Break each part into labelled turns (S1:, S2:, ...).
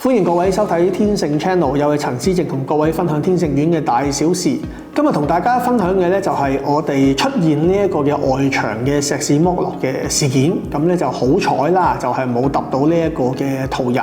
S1: 歡迎各位收睇天盛 Channel， 有位陳思靜同各位分享天盛苑嘅大小事。今日同大家分享嘅咧就係我哋出現呢一個嘅外牆嘅石屎剝落嘅事件。咁咧就好彩啦，就係冇揼到呢一個嘅途人。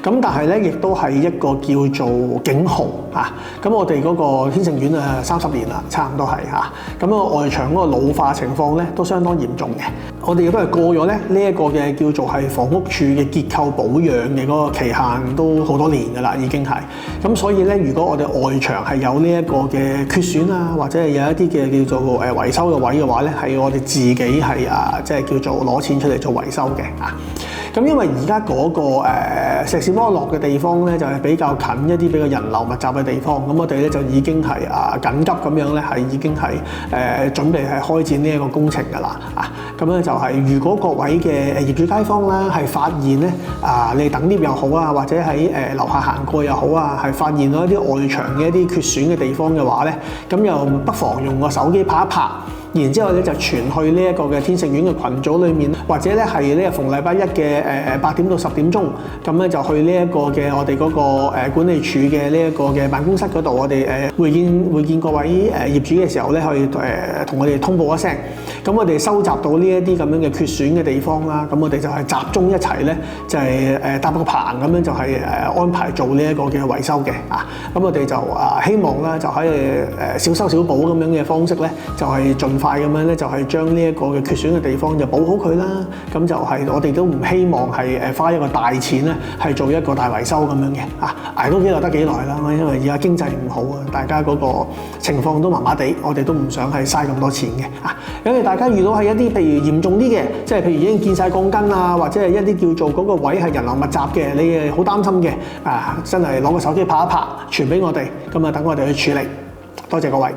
S1: 咁但係咧亦都係一個叫做警號嚇。咁我哋嗰個天盛苑30年啦，差唔多係嚇。咁個外牆嗰個老化情況咧都相當嚴重嘅。我哋亦都係過咗咧呢一個嘅叫做係房屋署嘅結構保養嘅嗰個期限都好多年㗎啦，已經係。咁所以咧，如果我哋外牆係有呢一個嘅缺損啊，或者係有一啲嘅叫做維修嘅位嘅話咧，係我哋自己係即係叫做攞錢出嚟做維修嘅啊。咁因為而家嗰個石屎剝落嘅地方咧，就係比較近一啲比較人流密集嘅地方，咁我哋咧就已經係緊急咁樣咧，係已經係準備係開展呢一個工程㗎啦啊！咁咧就係如果各位嘅業主街坊啦係發現咧你等 lift 又好啊，或者喺樓下行過又好啊，係發現到一啲外牆嘅一啲缺損嘅地方嘅話咧，咁又不妨用個手機拍一拍。然之後咧就傳去呢一個嘅天盛苑嘅群組裏面，或者咧係呢個逢禮拜一嘅8點到10點鐘，咁咧就去呢一個嘅我哋嗰個管理處嘅呢一個嘅辦公室嗰度，我哋會見各位業主嘅時候咧，去同我哋通報一聲。咁我哋收集到呢一啲咁樣嘅缺損嘅地方啦，咁我哋就係集中一齊咧，就係搭個棚咁樣就係安排做呢一個嘅維修嘅啊。咁我哋就希望咧就可以小修小補咁樣嘅方式咧，就係盡快咁樣咧，就係將呢一個嘅缺損嘅地方就補好佢啦。咁就係我哋都唔希望係花一個大錢咧，係做一個大維修咁樣嘅啊。捱到幾耐得幾耐啦，因為而家經濟唔好啊，大家嗰個情況都麻麻地，我哋都唔想係嘥咁多錢嘅啊。因為大家遇到係一啲譬如嚴重啲嘅，即係譬如已經見晒鋼筋啊，或者係一啲叫做嗰個位係人流密集嘅，你係好擔心嘅啊，真係攞個手機拍一拍傳俾我哋，咁啊等我哋去處理。多謝各位。